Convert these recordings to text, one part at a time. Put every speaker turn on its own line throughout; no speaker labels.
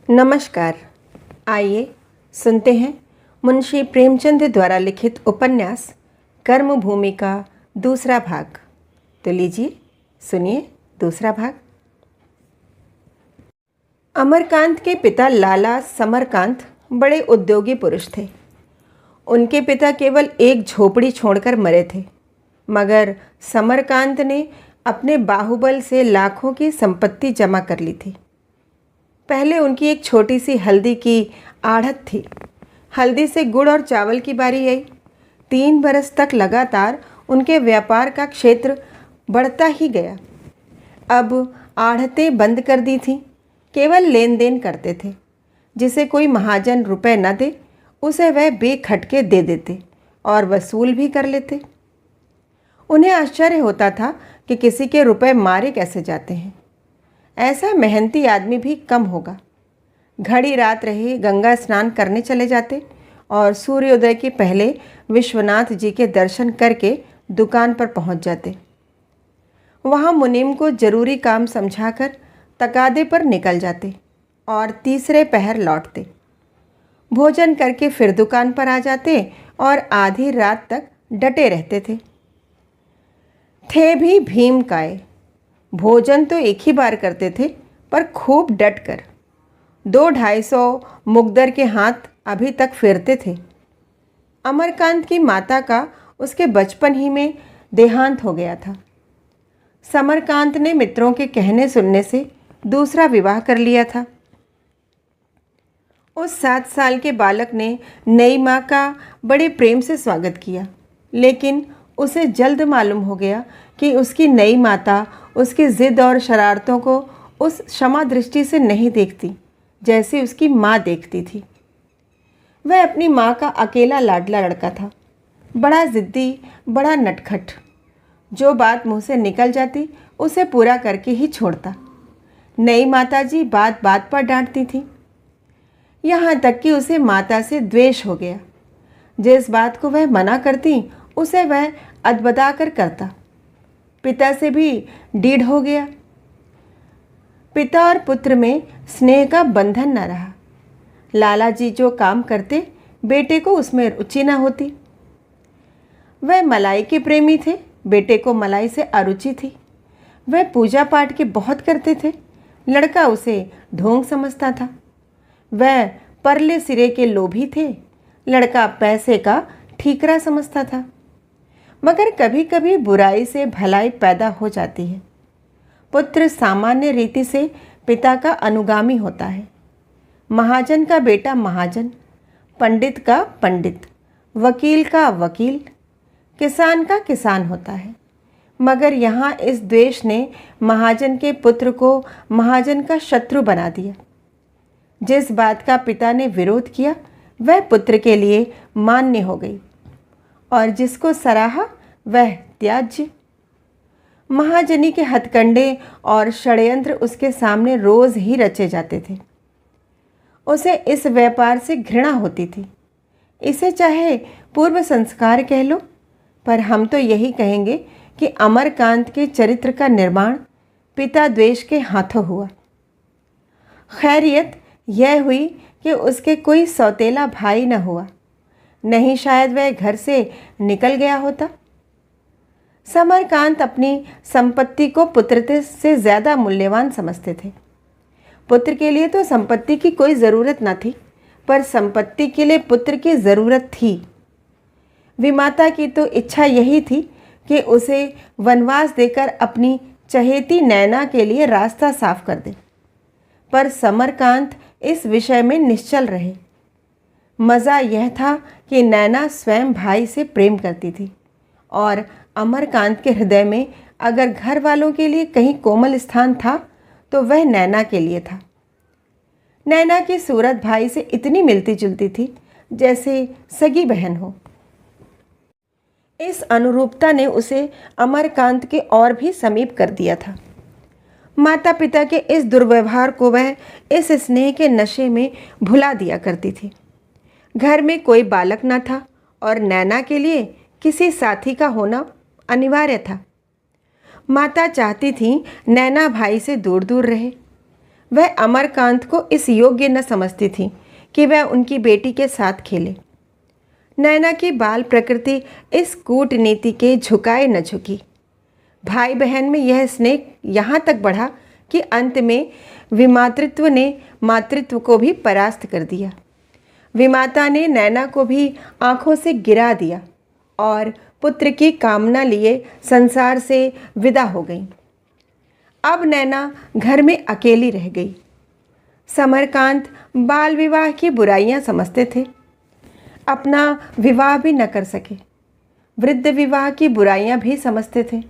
नमस्कार। आइए सुनते हैं मुंशी प्रेमचंद द्वारा लिखित उपन्यास कर्मभूमि का दूसरा भाग। तो लीजिए सुनिए दूसरा भाग। अमरकांत के पिता लाला समरकांत बड़े उद्योगी पुरुष थे। उनके पिता केवल एक झोपड़ी छोड़कर मरे थे, मगर समरकांत ने अपने बाहुबल से लाखों की संपत्ति जमा कर ली थी। पहले उनकी एक छोटी सी हल्दी की आढ़त थी। हल्दी से गुड़ और चावल की बारी आई। 3 बरस तक लगातार उनके व्यापार का क्षेत्र बढ़ता ही गया। अब आढ़तें बंद कर दी थीं, केवल लेन देन करते थे। जिसे कोई महाजन रुपए न दे, उसे वह बेखटके दे देते और वसूल भी कर लेते। उन्हें आश्चर्य होता था कि किसी के रुपए मारे कैसे जाते हैं। ऐसा मेहनती आदमी भी कम होगा। घड़ी रात रहे गंगा स्नान करने चले जाते और सूर्योदय के पहले विश्वनाथ जी के दर्शन करके दुकान पर पहुंच जाते। वहां मुनीम को जरूरी काम समझाकर तकादे पर निकल जाते और तीसरे पहर लौटते। भोजन करके फिर दुकान पर आ जाते और आधी रात तक डटे रहते थे भी भीम काय। भोजन तो एक ही बार करते थे, पर खूब डट कर। 200-250 मुकद्दर के हाथ अभी तक फिरते थे। अमरकांत की माता का उसके बचपन ही में देहांत हो गया था। समरकांत ने मित्रों के कहने सुनने से दूसरा विवाह कर लिया था। उस 7 साल के बालक ने नई माँ का बड़े प्रेम से स्वागत किया, लेकिन उसे जल्द मालूम हो गया कि उसकी नई माता उसकी ज़िद और शरारतों को उस क्षमा दृष्टि से नहीं देखती जैसे उसकी माँ देखती थी। वह अपनी माँ का अकेला लाडला लड़का था, बड़ा ज़िद्दी, बड़ा नटखट। जो बात मुँह से निकल जाती उसे पूरा करके ही छोड़ता। नई माताजी बात बात पर डांटती थी, यहाँ तक कि उसे माता से द्वेष हो गया। जिस बात को वह मना करती उसे वह अदबदा कर करता। पिता से भी डीढ़ हो गया। पिता और पुत्र में स्नेह का बंधन न रहा। लाला जी जो काम करते, बेटे को उसमें रुचि न होती। वह मलाई के प्रेमी थे, बेटे को मलाई से अरुचि थी। वह पूजा पाठ के बहुत करते थे, लड़का उसे ढोंग समझता था। वह परले सिरे के लोभी थे, लड़का पैसे का ठीकरा समझता था। मगर कभी कभी बुराई से भलाई पैदा हो जाती है। पुत्र सामान्य रीति से पिता का अनुगामी होता है। महाजन का बेटा महाजन, पंडित का पंडित, वकील का वकील, किसान का किसान होता है। मगर यहाँ इस द्वेष ने महाजन के पुत्र को महाजन का शत्रु बना दिया। जिस बात का पिता ने विरोध किया वह पुत्र के लिए मान्य हो गई, और जिसको सराहा वह त्याज्य। महाजनी के हथकंडे और षड्यंत्र उसके सामने रोज ही रचे जाते थे। उसे इस व्यापार से घृणा होती थी। इसे चाहे पूर्व संस्कार कह लो, पर हम तो यही कहेंगे कि अमरकांत के चरित्र का निर्माण पिता द्वेष के हाथों हुआ। खैरियत यह हुई कि उसके कोई सौतेला भाई न हुआ, नहीं शायद वह घर से निकल गया होता। समरकांत अपनी संपत्ति को पुत्र से ज़्यादा मूल्यवान समझते थे। पुत्र के लिए तो संपत्ति की कोई ज़रूरत न थी, पर संपत्ति के लिए पुत्र की ज़रूरत थी। विमाता की तो इच्छा यही थी कि उसे वनवास देकर अपनी चहेती नैना के लिए रास्ता साफ कर दे, पर समरकांत इस विषय में निश्चल रहे। मज़ा यह था कि नैना स्वयं भाई से प्रेम करती थी, और अमरकांत के हृदय में अगर घर वालों के लिए कहीं कोमल स्थान था तो वह नैना के लिए था। नैना की सूरत भाई से इतनी मिलती जुलती थी जैसे सगी बहन हो। इस अनुरूपता ने उसे अमरकांत के और भी समीप कर दिया था। माता पिता के इस दुर्व्यवहार को वह इस स्नेह के नशे में भुला दिया करती थी। घर में कोई बालक न था और नैना के लिए किसी साथी का होना अनिवार्य था। माता चाहती थी नैना भाई से दूर दूर रहे। वह अमरकांत को इस योग्य न समझती थी कि वह उनकी बेटी के साथ खेले। नैना की बाल प्रकृति इस कूटनीति के झुकाए न झुकी। भाई बहन में यह स्नेह यहाँ तक बढ़ा कि अंत में विमातृत्व ने मातृत्व को भी परास्त कर दिया। विमाता ने नैना को भी आंखों से गिरा दिया और पुत्र की कामना लिए संसार से विदा हो गई। अब नैना घर में अकेली रह गई। समरकांत बाल विवाह की बुराइयां समझते थे, अपना विवाह भी न कर सके। वृद्ध विवाह की बुराइयां भी समझते थे।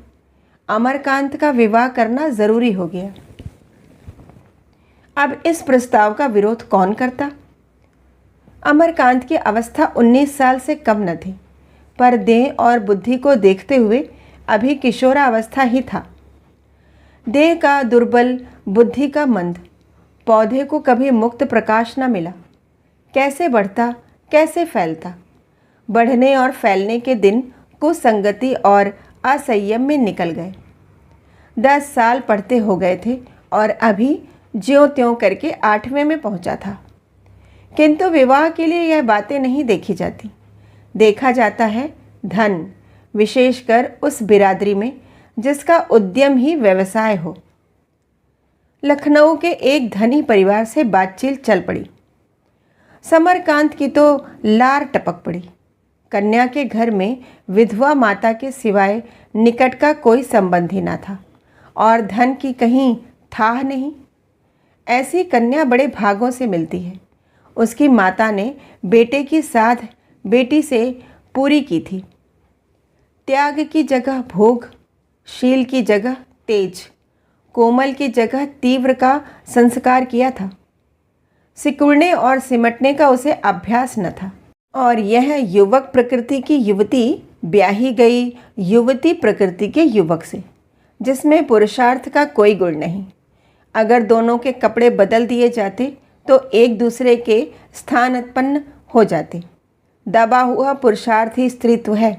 अमरकांत का विवाह करना जरूरी हो गया। अब इस प्रस्ताव का विरोध कौन करता? अमरकांत की अवस्था 19 साल से कम न थी, पर देह और बुद्धि को देखते हुए अभी किशोरावस्था ही था। देह का दुर्बल, बुद्धि का मंद। पौधे को कभी मुक्त प्रकाश न मिला। कैसे बढ़ता, कैसे फैलता। बढ़ने और फैलने के दिन कुसंगति और असंयम में निकल गए। 10 साल पढ़ते हो गए थे और अभी ज्यों त्यों करके 8वें में पहुंचा था। किंतु विवाह के लिए यह बातें नहीं देखी जाती। देखा जाता है धन, विशेषकर उस बिरादरी में जिसका उद्यम ही व्यवसाय हो। लखनऊ के एक धनी परिवार से बातचीत चल पड़ी। समरकांत की तो लार टपक पड़ी। कन्या के घर में विधवा माता के सिवाय निकट का कोई संबंधी न था और धन की कहीं थाह नहीं। ऐसी कन्या बड़े भागों से मिलती है। उसकी माता ने बेटे की साध बेटी से पूरी की थी। त्याग की जगह भोग, शील की जगह तेज, कोमल की जगह तीव्र का संस्कार किया था। सिकुड़ने और सिमटने का उसे अभ्यास न था। और यह युवक प्रकृति की युवती ब्याही गई युवती प्रकृति के युवक से, जिसमें पुरुषार्थ का कोई गुण नहीं। अगर दोनों के कपड़े बदल दिए जाते तो एक दूसरे के स्थानापन्न हो जाते। दबा हुआ पुरुषार्थ ही स्त्रीत्व है।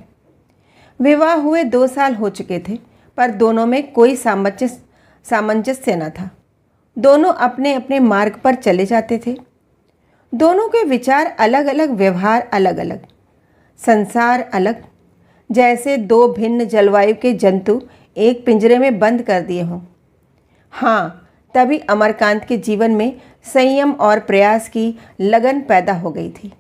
विवाह हुए 2 साल हो चुके थे, पर दोनों में कोई सामंजस्य न था। दोनों अपने अपने मार्ग पर चले जाते थे। दोनों के विचार अलग अलग, व्यवहार अलग अलग, संसार अलग। जैसे 2 भिन्न जलवायु के जंतु एक पिंजरे में बंद कर दिए हों। हाँ, तभी अमरकांत के जीवन में संयम और प्रयास की लगन पैदा हो गई थी।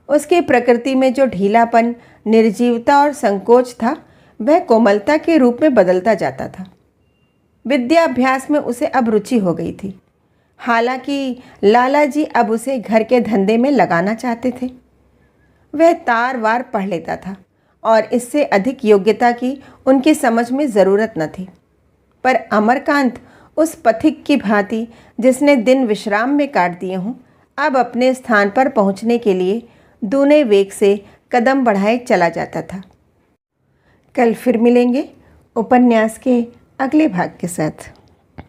उसकी प्रकृति में जो ढीलापन, निर्जीवता और संकोच था, वह कोमलता के रूप में बदलता जाता था। विद्याभ्यास में उसे अब रुचि हो गई थी। हालांकि लाला जी अब उसे घर के धंधे में लगाना चाहते थे। वह तार वार पढ़ लेता था और इससे अधिक योग्यता की उनकी समझ में ज़रूरत न थी। पर अमरकांत उस पथिक की भांति जिसने दिन विश्राम में काट दिए हों, अब अपने स्थान पर पहुंचने के लिए दूने वेग से कदम बढ़ाए चला जाता था। कल फिर मिलेंगे उपन्यास के अगले भाग के साथ।